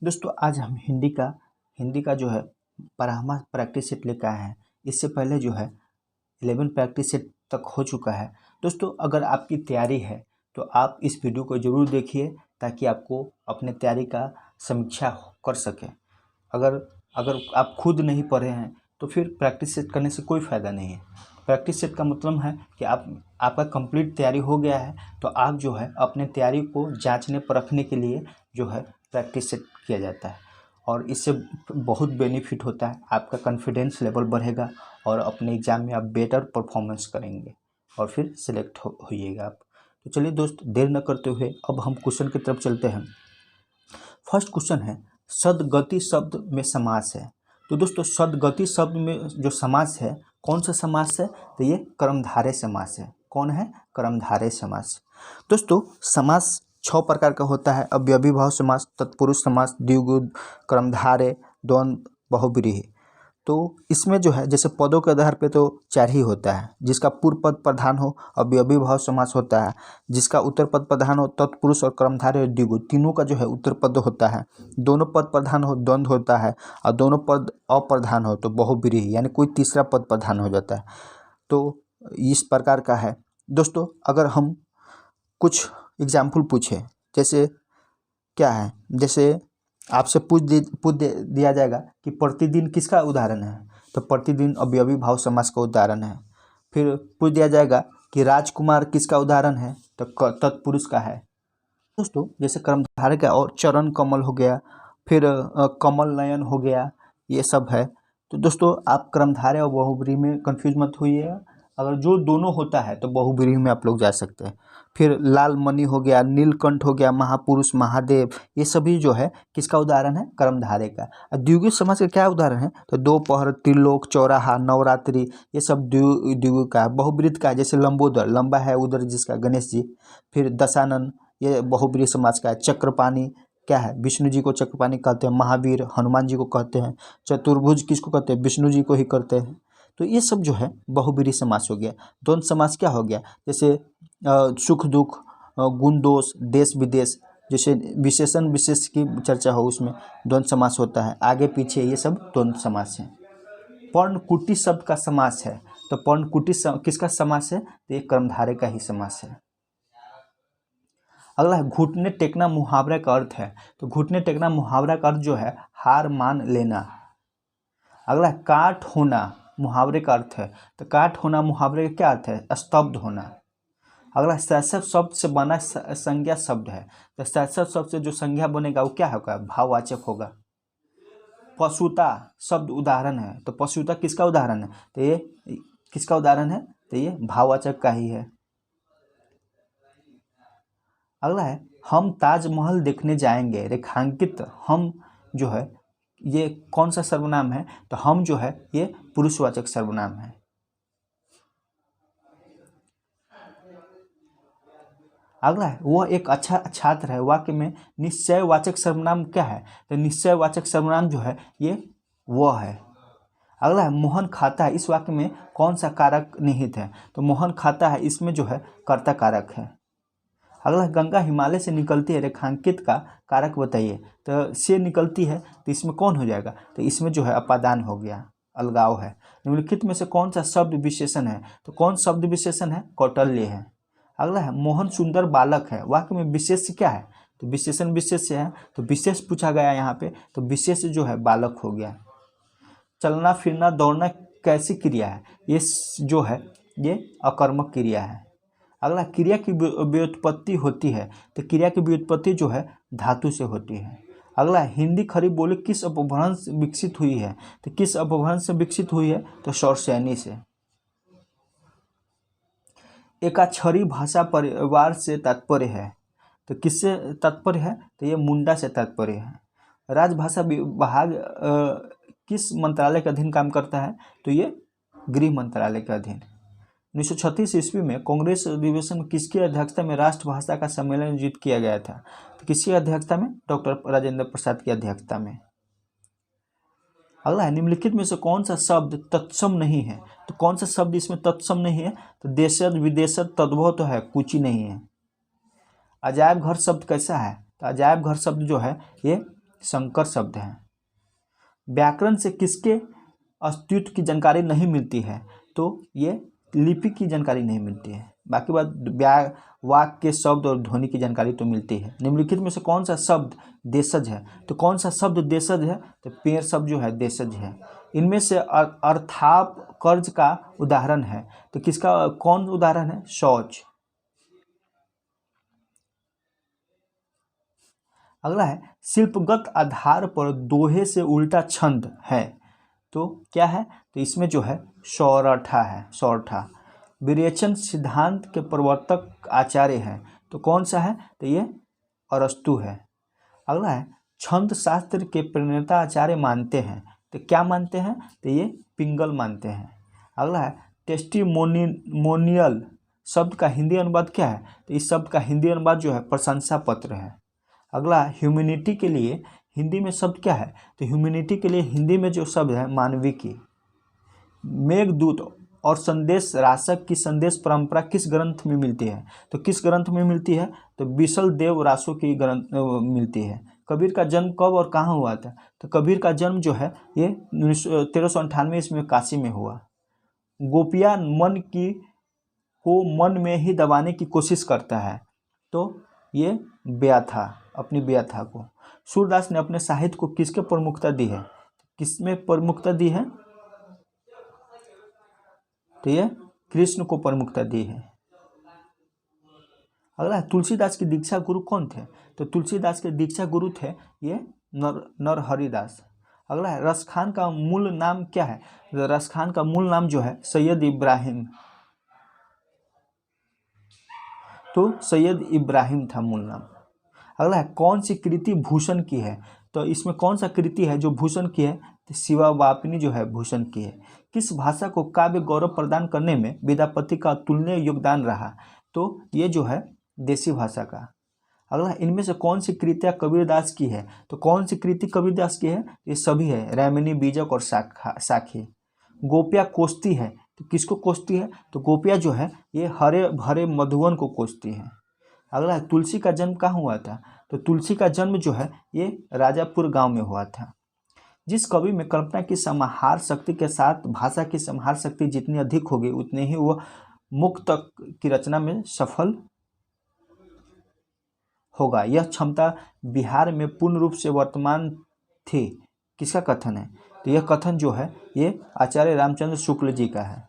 दोस्तों आज हम हिंदी का जो है 12वां प्रैक्टिस सेट लेकर आए हैं। इससे पहले जो है 11 प्रैक्टिस सेट तक हो चुका है। दोस्तों अगर आपकी तैयारी है तो आप इस वीडियो को ज़रूर देखिए ताकि आपको अपने तैयारी का समीक्षा कर सकें। अगर अगर आप खुद नहीं पढ़े हैं तो फिर प्रैक्टिस सेट करने से कोई फ़ायदा नहीं है। प्रैक्टिस सेट का मतलब है कि आपका कंप्लीट तैयारी हो गया है तो आप जो है अपने तैयारी को जांचने परखने के लिए जो है प्रैक्टिस सेट किया जाता है और इससे बहुत बेनिफिट होता है। आपका कॉन्फिडेंस लेवल बढ़ेगा और अपने एग्ज़ाम में आप बेटर परफॉर्मेंस करेंगे और फिर सिलेक्ट होइएगा आप। तो चलिए दोस्त देर न करते हुए अब हम क्वेश्चन की तरफ चलते हैं। फर्स्ट क्वेश्चन है सद्गति शब्द में समास है। तो दोस्तों सद्गति शब्द में जो समास है कौन सा समास है? तो ये कर्मधारय समास है। कौन है? कर्मधारय समास। दोस्तों समास 6 प्रकार का होता है। अव्ययी भाव समास, तत्पुरुष समास, द्विगु, कर्मधारय, द्वंद्व, बहुव्रीहि। तो इसमें जो है जैसे पदों के आधार पे तो 4 ही होता है। जिसका पूर्व पद प्रधान हो अव्ययी भाव समास होता है, जिसका उत्तर पद प्रधान हो तत्पुरुष और कर्मधारय और द्विगु तीनों का जो है उत्तर पद होता है। दोनों पद प्रधान हो द्वंद्व होता है और दोनों पद अप्रधान हो तो बहुव्रीहि यानी कोई तीसरा पद प्रधान हो जाता है। तो इस प्रकार का है। दोस्तों अगर हम कुछ एग्जाम्पल पूछें जैसे क्या है, जैसे आपसे पूछ दिया जाएगा कि प्रतिदिन किसका उदाहरण है? तो प्रतिदिन अव्ययी भाव समास का उदाहरण है। फिर पूछ दिया जाएगा कि राजकुमार किसका उदाहरण है? तो तत्पुरुष का है। दोस्तों जैसे कर्मधारय का और चरण कमल हो गया, फिर कमल नयन हो गया, ये सब है। तो दोस्तों आप कर्मधारय और बहुव्रीहि में कंफ्यूज मत होइएगा। अगर जो दोनों होता है तो बहुव्रीहि में आप लोग जा सकते हैं। फिर लाल मणि हो गया, नीलकंठ हो गया, महापुरुष, महादेव, ये सभी जो है किसका उदाहरण है? कर्मधारय का। और द्विगु समास का क्या उदाहरण है? तो दोपहर, त्रिलोक, चौराहा, नवरात्रि, ये सब द्विगु का। बहुवृत्त का जैसे लंबोदर, लंबा है उदर जिसका, गणेश जी। फिर दशानन, ये बहुव्रीहि समास का है। चक्रपाणी क्या है? विष्णु जी को चक्रपाणी कहते हैं। महावीर हनुमान जी को कहते हैं। चतुर्भुज किसको कहते हैं? विष्णु जी को ही करते हैं। तो ये सब जो है बहुव्रीहि समास हो गया। द्वंद्व समास क्या हो गया? जैसे सुख दुख, गुण दोष, देश विदेश, जैसे विशेषण विशेष की चर्चा हो उसमें द्वंद्व समास होता है। आगे पीछे ये सब द्वंद्व समास है। पर्णकुटी शब्द का समास है। तो पर्णकुटी किसका समास है? तो ये कर्मधारय का ही समास है। अगला है घुटने टेकना मुहावरे का अर्थ है। तो घुटने टेकना मुहावरा का अर्थ जो है हार मान लेना। अगला है काठ होना मुहावरे का अर्थ है। तो काठ होना मुहावरे का क्या अर्थ है? स्तब्ध होना। अगला शैशव शब्द से बना संज्ञा शब्द है। तो शैशव शब्द से जो संज्ञा बनेगा वो क्या होगा? भाववाचक होगा। पशुता शब्द उदाहरण है। तो पशुता किसका उदाहरण है? तो ये किसका उदाहरण है? तो ये भाववाचक का ही है। अगला है हम ताजमहल देखने जाएंगे। रेखांकित हम जो है ये कौन सा सर्वनाम है? तो हम जो है ये पुरुषवाचक सर्वनाम है। अगला है वह एक अच्छा छात्र है। वाक्य में निश्चयवाचक सर्वनाम क्या है? तो निश्चयवाचक सर्वनाम जो है ये वह है। अगला है मोहन खाता है। इस वाक्य में कौन सा कारक निहित है? तो मोहन खाता है, इसमें जो है कर्ता कारक है। अगला गंगा हिमालय से निकलती है। रेखांकित का कारक बताइए। तो से निकलती है तो इसमें कौन हो जाएगा? तो इसमें जो है अपादान हो गया, अलगाव है। निम्नलिखित में से कौन सा शब्द विशेषण है? तो कौन शब्द विशेषण है? कौटल्य है। अगला है मोहन सुंदर बालक है। वाक्य में विशेष क्या है? तो विशेषण विशेष है। तो विशेष पूछा गया यहाँ पे, तो विशेष जो है बालक हो गया। चलना फिरना दौड़ना कैसी क्रिया है? ये जो है ये अकर्मक क्रिया है। अगला क्रिया की व्युत्पत्ति होती है। तो क्रिया की व्युत्पत्ति जो है धातु से होती है। अगला हिंदी खड़ी बोली किस अपभ्रंश से विकसित हुई है? तो किस अपभ्रंश से विकसित हुई है? तो शौरसेनी से। एकाक्षरी भाषा परिवार से तात्पर्य है। तो किससे तात्पर्य है? तो ये मुंडा से तात्पर्य है। राजभाषा विभाग किस मंत्रालय के अधीन काम करता है? तो ये गृह मंत्रालय के अधीन। 1936 ईस्वी में कांग्रेस अधिवेशन में किसकी अध्यक्षता में राष्ट्रभाषा का सम्मेलन आयोजित किया गया था? तो किसकी अध्यक्षता में? डॉक्टर राजेंद्र प्रसाद की अध्यक्षता में। अगला है निम्नलिखित में से कौन सा शब्द तत्सम नहीं है? तो कौन सा शब्द इसमें तत्सम नहीं है? तो देशज विदेशज तद्भव तो है, कुछ ही नहीं है। अजायब घर शब्द कैसा है? तो अजायब घर शब्द जो है ये संकर शब्द हैं। व्याकरण से किसके अस्तित्व की जानकारी नहीं मिलती है, तो ये लिपि की जानकारी नहीं मिलती है। बाकी बात वाक्य, शब्द और ध्वनि की जानकारी तो मिलती है। निम्नलिखित में से कौन सा शब्द देशज है, तो कौन सा शब्द देशज है, तो पेड़ शब्द जो है देशज है। इनमें से अर्थाप कर्ज का उदाहरण है, तो किसका कौन उदाहरण है, शौच। अगला है शिल्पगत आधार पर दोहे से उल्टा छंद है, तो क्या है, तो इसमें जो है सौरठा है, सौरठा। विरेचन सिद्धांत के प्रवर्तक आचार्य हैं, तो कौन सा है, तो ये अरस्तु है। अगला है छंद शास्त्र के प्रणेता आचार्य मानते हैं, तो क्या मानते हैं, तो ये पिंगल मानते हैं। अगला है टेस्टिमोनियल शब्द का हिंदी अनुवाद क्या है, तो इस शब्द का हिंदी अनुवाद जो है प्रशंसा पत्र है। अगला ह्यूमैनिटी के लिए हिंदी में शब्द क्या है, तो ह्यूमैनिटी के लिए हिंदी में जो शब्द है मानविकी। मेघदूत और संदेश रासक की संदेश परंपरा किस ग्रंथ में मिलती है, तो किस ग्रंथ में मिलती है, तो बिसल देव रासो की ग्रंथ मिलती है। कबीर का जन्म कब और कहाँ हुआ था, तो कबीर का जन्म जो है ये 1398 ईस्वी में काशी में हुआ। गोपिया मन की को मन में ही दबाने की कोशिश करता है, तो ये व्याथा, अपनी व्याथा को। सूरदास ने अपने साहित्य को किसके प्रमुखता दी है, किसमें प्रमुखता दी है, तो ये कृष्ण को प्रमुखता दी है। अगला है तुलसीदास के दीक्षा गुरु कौन थे, तो तुलसीदास के दीक्षा गुरु थे ये नरहरिदास। अगला है रसखान का मूल नाम क्या है, रसखान का मूल नाम जो है सैयद इब्राहिम, तो सैयद इब्राहिम था मूल नाम। अगला है कौन सी कृति भूषण की है, तो इसमें कौन सा कृति है जो भूषण की है, तो शिवावापिनी जो है भूषण की है। किस भाषा को काव्य गौरव प्रदान करने में विद्यापति का अतुलनीय योगदान रहा, तो ये जो है देसी भाषा का। अगला इनमें से कौन सी कृतियाँ कबीरदास की है, तो कौन सी कृति कबीरदास की है, ये सभी है, रैमिनी, बीजक और साखी। गोपिया कोसती है, तो किसको कोसती है, तो गोपिया जो है ये हरे भरे मधुवन को कोसती है। अगला है तुलसी का जन्म कहाँ हुआ था, तो तुलसी का जन्म जो है ये राजापुर गांव में हुआ था। जिस कवि में कल्पना की समाहार शक्ति के साथ भाषा की समाहार शक्ति जितनी अधिक होगी उतनी ही वह मुक्त की रचना में सफल होगा। यह क्षमता बिहार में पूर्ण रूप से वर्तमान थी, किसका कथन है, तो यह कथन जो है ये आचार्य रामचंद्र शुक्ल जी का है।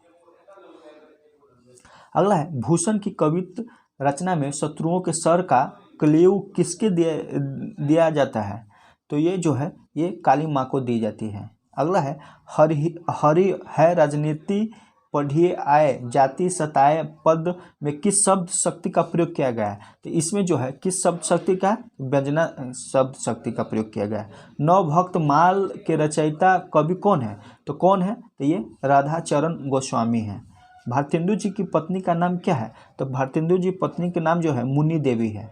अगला है भूषण की कवित्व रचना में शत्रुओं के सर का क्लेव किसके दिया जाता है, तो ये जो है ये काली माँ को दी जाती है। अगला है हरि है राजनीति पढ़िए आए जाति सताए पद में किस शब्द शक्ति का प्रयोग किया गया है, तो इसमें जो है किस शब्द शक्ति का, व्यंजना शब्द शक्ति का प्रयोग किया गया है। नवभक्त माल के रचयिता कवि कौन है, तो कौन है, तो ये राधाचरण गोस्वामी हैं। भारतेंदु जी की पत्नी का नाम क्या है, तो भारतेंदु जी पत्नी के नाम जो है मुनि देवी है।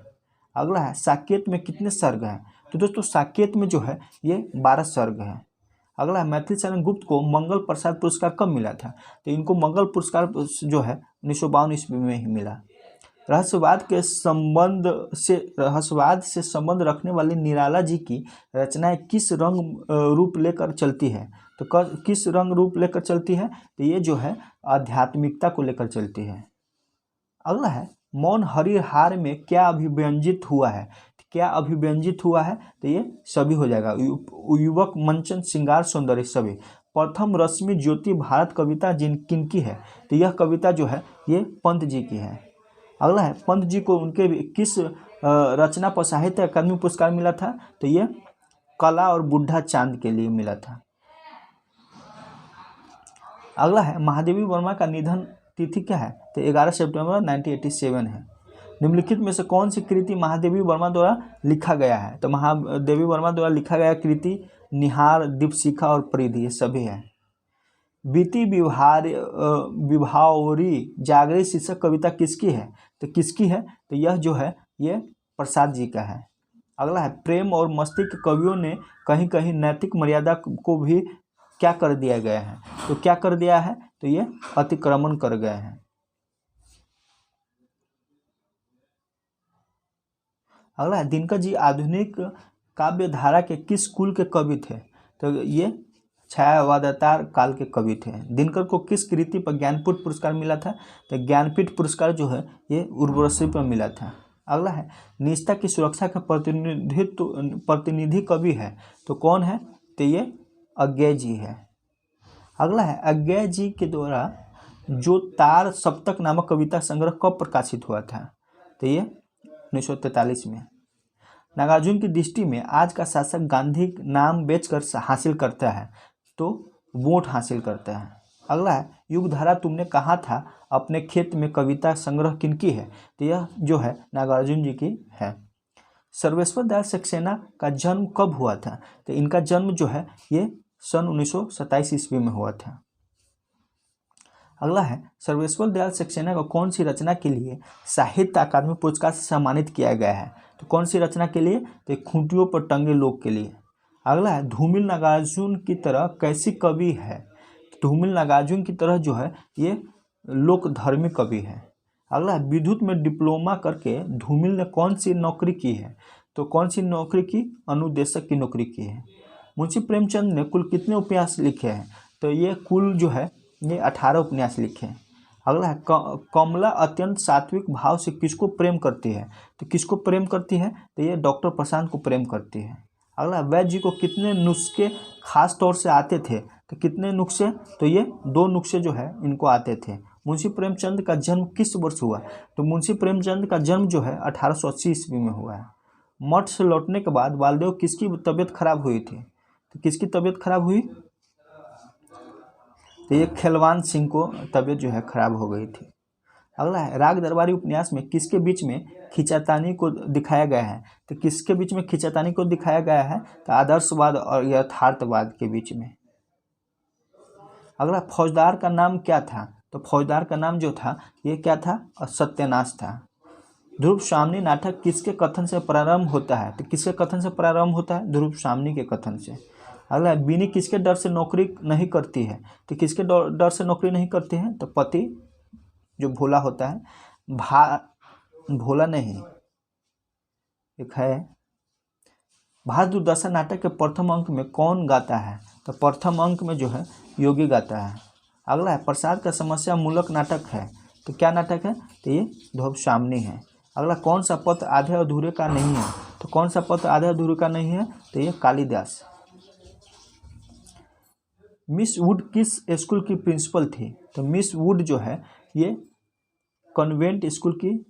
अगला है साकेत में कितने सर्ग हैं, तो दोस्तों साकेत में जो है ये 12 सर्ग हैं। अगला है मैथिली शरण गुप्त को मंगल प्रसाद पुरस्कार कब मिला था, तो इनको मंगल पुरस्कार जो है 1952 ईस्वी में ही मिला। रहस्यवाद से संबंध रखने वाली निराला जी की रचनाएं किस रंग रूप लेकर चलती है, तो किस रंग रूप लेकर चलती है, तो ये जो है आध्यात्मिकता को लेकर चलती है। अगला है मौन हरिहार में क्या अभिव्यंजित हुआ है, क्या अभिव्यंजित हुआ है, तो ये सभी हो जाएगा, युवक मंचन श्रृंगार सौंदर्य सभी। प्रथम रश्मि ज्योति भारत कविता किनकी है, तो यह कविता जो है ये पंत जी की है। अगला है पंत जी को उनके किस रचना पर साहित्य अकादमी पुरस्कार मिला था, तो ये कला और बुढ़ा चांद के लिए मिला था। अगला है महादेवी वर्मा का निधन तिथि क्या है, तो 11 सितंबर 1987 है। निम्नलिखित में से कौन सी कृति महादेवी वर्मा द्वारा लिखा गया है, तो महादेवी वर्मा द्वारा लिखा गया कृति निहार, दीपशिखा और परिधि, ये सभी है। बीती विभावरी जागरी शीर्षक कविता किसकी है, तो किसकी है, तो यह जो है ये प्रसाद जी का है। अगला है प्रेम और मस्ती के कवियों ने कहीं कहीं नैतिक मर्यादा को भी क्या कर दिया गया है, तो क्या कर दिया है, तो ये अतिक्रमण कर गए हैं। अगला है दिनकर जी आधुनिक काव्य धारा के किस कुल के कवि थे? तो ये छायावादाकार काल के कवि थे। दिनकर को किस कृति पर ज्ञानपीठ पुरस्कार मिला था? तो ज्ञानपीठ पुरस्कार जो है ये उर्वशी पर मिला था। अगला है निजता की सुरक्षा का प्रतिनिधि कवि है तो कौन है? तो ये अज्ञेय जी है। अगला है अज्ञेय जी के द्वारा जो तार सप्तक नामक कविता संग्रह कब प्रकाशित हुआ था? तो ये 1943 में। नागार्जुन की दृष्टि में आज का शासक गांधी नाम बेचकर हासिल करता है तो वोट हासिल करता है। अगला है युगधारा तुमने कहा था अपने खेत में कविता संग्रह किनकी है? तो यह जो है नागार्जुन जी की है। सर्वेश्वर दयाल सक्सेना का जन्म कब हुआ था? तो इनका जन्म जो है ये सन 1927 ईस्वी में हुआ था। अगला है सर्वेश्वर दयाल सक्सेना को कौन सी रचना के लिए साहित्य अकादमी पुरस्कार से सम्मानित किया गया है? तो कौन सी रचना के लिए? तो खूंटियों पर टंगे लोग के लिए। अगला है धूमिल नागार्जुन की तरह कैसी कवि है? धूमिल नागार्जुन की तरह जो है ये लोकधर्मी कवि है। अगला है विद्युत में डिप्लोमा करके धूमिल ने कौन सी नौकरी की है? तो कौन सी नौकरी की? अनुदेशक की नौकरी की है। मुंशी प्रेमचंद ने कुल कितने उपन्यास लिखे हैं? तो ये कुल जो है ये 18 उपन्यास लिखे हैं। अगला है कमला अत्यंत सात्विक भाव से किसको प्रेम करती है? तो किसको प्रेम करती है? तो ये डॉक्टर प्रशांत को प्रेम करती है। अगला वैद्य जी को कितने नुस्खे खास तौर से आते थे? तो कितने नुस्खे? तो ये 2 नुस्खे जो है इनको आते थे। मुंशी प्रेमचंद का जन्म किस वर्ष हुआ? तो मुंशी प्रेमचंद का जन्म जो है 1880 ईस्वी में हुआ है। मठ से लौटने के बाद बालदेव किसकी तबीयत खराब हुई थी? तो किसकी तबीयत खराब हुई? तो ये खिलवान सिंह को तबीयत जो है खराब हो गई थी। अगला है राग दरबारी उपन्यास में किसके बीच में खींचातानी को दिखाया गया है? तो किसके बीच में खींचातानी को दिखाया गया है? तो आदर्शवाद और यथार्थवाद के बीच में। अगला फौजदार का नाम क्या था? तो फौजदार का नाम जो था ये क्या था? सत्यानाश था। ध्रुव सामनी नाटक किसके कथन से प्रारंभ होता है? तो किसके कथन से प्रारंभ होता है? ध्रुव सामनी के कथन से। अगला बीनी किसके डर से नौकरी नहीं करती है? तो किसके डर से नौकरी नहीं करती है? तो पति जो भोला होता है भोला नहीं एक है। भारत दुर्दशा नाटक के प्रथम अंक में कौन गाता है? तो प्रथम अंक में जो है योगी गाता है। अगला है प्रसाद का समस्या मूलक नाटक है तो क्या नाटक है? तो ये ध्रुव सामनी है। अगला कौन सा पत्र आधे अधूरे का नहीं है? तो कौन सा पत्र आधे अधूरे का नहीं है? तो ये कालिदास। मिस वुड किस स्कूल की प्रिंसिपल थी? तो मिस वुड जो है ये कॉन्वेंट स्कूल की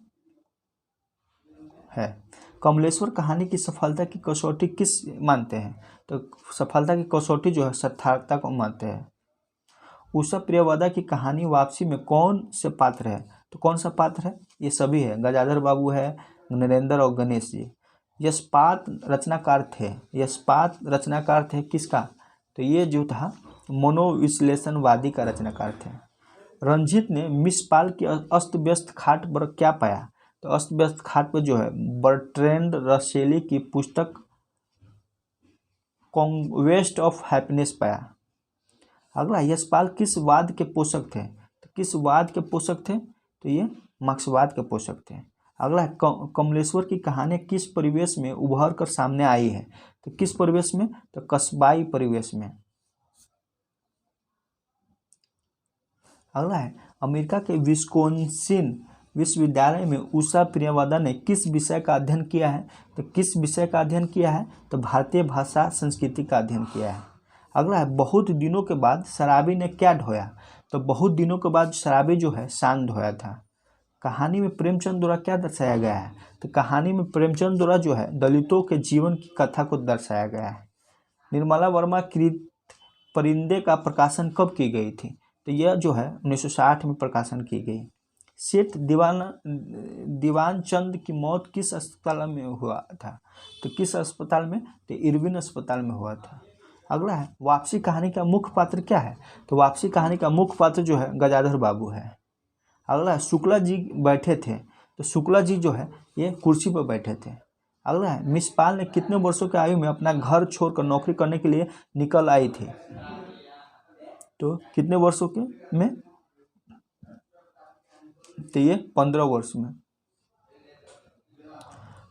है। कमलेश्वर कहानी की सफलता की कसौटी किस मानते हैं? तो सफलता की कसौटी जो है सार्थकता को मानते हैं। उषा प्रियवदा की कहानी वापसी में कौन से पात्र है? तो कौन सा पात्र है? ये सभी है, गजाधर बाबू है, नरेंद्र और गणेश जी। यशपात रचनाकार थे। यशपात रचनाकार थे किसका? तो ये जो था मनोविश्लेषणवादी का रचनाकार थे। रंजीत ने मिस पाल की अस्त व्यस्त खाट पर क्या पाया? तो अस्त व्यस्त खाट पर जो है बर्ट्रैंड रसेली की पुस्तक कॉन्क्वेस्ट ऑफ हैप्पीनेस पाया। अगला यशपाल किस वाद के पोषक थे? तो किस वाद के पोषक थे? तो ये मार्क्सवाद के पोषक थे। अगला कमलेश्वर की कहानी किस परिवेश में उभर कर सामने आई है? तो किस परिवेश में? तो कस्बाई परिवेश में। अगला है अमेरिका के विस्कोन्सिन विश्वविद्यालय में उषा प्रियवदा ने किस विषय का अध्ययन किया है? तो किस विषय का अध्ययन किया है? तो भारतीय भाषा संस्कृति का अध्ययन किया है। अगला है बहुत दिनों के बाद शराबी ने क्या ढोया? तो बहुत दिनों के बाद शराबी जो है शान ढोया था। कहानी में प्रेमचंद द्वारा क्या दर्शाया गया है? तो कहानी में प्रेमचंद द्वारा जो है दलितों के जीवन की कथा को दर्शाया गया है। निर्मला वर्मा कृत परिंदे का प्रकाशन कब की गई थी? तो यह जो है 1960 में प्रकाशन की गई। सेठ दीवान चंद की मौत किस अस्पताल में हुआ था? तो किस अस्पताल में? तो इरविन अस्पताल में हुआ था। अगला है वापसी कहानी का मुख्य पात्र क्या है? तो वापसी कहानी का मुख्य पात्र जो है गजाधर बाबू है। अगला है शुक्ला जी बैठे थे तो शुक्ला जी जो है ये कुर्सी पर बैठे थे। अगला है मिस पाल ने कितने वर्षों की आयु में अपना घर छोड़कर नौकरी करने के लिए निकल आई थी? तो कितने वर्षों के में? तो ये 15 वर्ष में।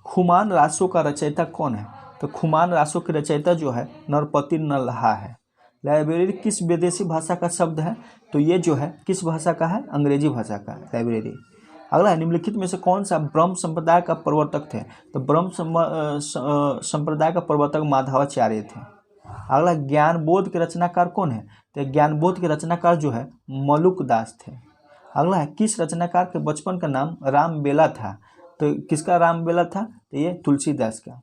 खुमान रासों का रचयिता कौन है? तो खुमान रासो के रचयिता जो है नरपति नल्हा है। लाइब्रेरी किस विदेशी भाषा का शब्द है? तो ये जो है किस भाषा का है? अंग्रेजी भाषा का है लाइब्रेरी। अगला, निम्नलिखित में से कौन सा ब्रह्म संप्रदाय का प्रवर्तक थे? तो ब्रह्म संप्रदाय का प्रवर्तक माधवाचार्य थे। अगला, ज्ञानबोध के रचनाकार कौन है? तो ज्ञानबोध के रचनाकार जो है मलुक दास थे। अगला है, किस रचनाकार के बचपन का नाम रामबेला था? तो किसका रामबेला था? तो ये तुलसीदास का।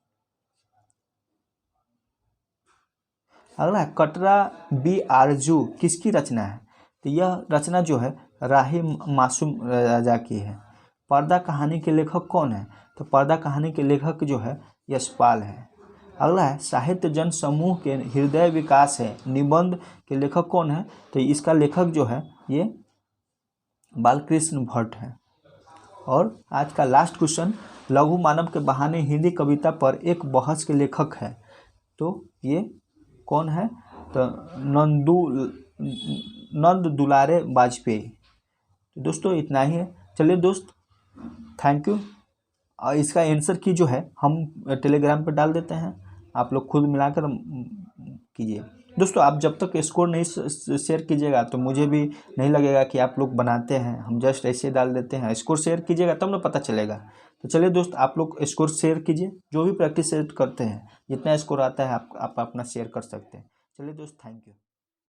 अगला है, कटरा बी आरजू किसकी रचना है? तो यह रचना जो है राही मासूम राजा की है। पर्दा कहानी के लेखक कौन है? तो पर्दा कहानी के लेखक जो है यशपाल है। अगला है, साहित्य जन समूह के हृदय विकास है निबंध के लेखक कौन है? तो इसका लेखक जो है ये बालकृष्ण भट्ट है। और आज का लास्ट क्वेश्चन, लघु मानव के बहाने हिंदी कविता पर एक बहस के लेखक है, तो ये कौन है? तो नंद दुलारे वाजपेयी। तो दोस्तों इतना ही है। चलिए दोस्त, थैंक यू। और इसका आंसर की जो है हम टेलीग्राम पर डाल देते हैं, आप लोग खुद मिलाकर कीजिए। दोस्तों आप जब तक स्कोर नहीं शेयर कीजिएगा तो मुझे भी नहीं लगेगा कि आप लोग बनाते हैं, हम जस्ट ऐसे डाल देते हैं। स्कोर शेयर कीजिएगा तब ना पता चलेगा। तो चलिए दोस्त, आप लोग स्कोर शेयर कीजिए, जो भी प्रैक्टिस करते हैं जितना स्कोर आता है आप अपना शेयर कर सकते हैं। चलिए दोस्त, थैंक यू।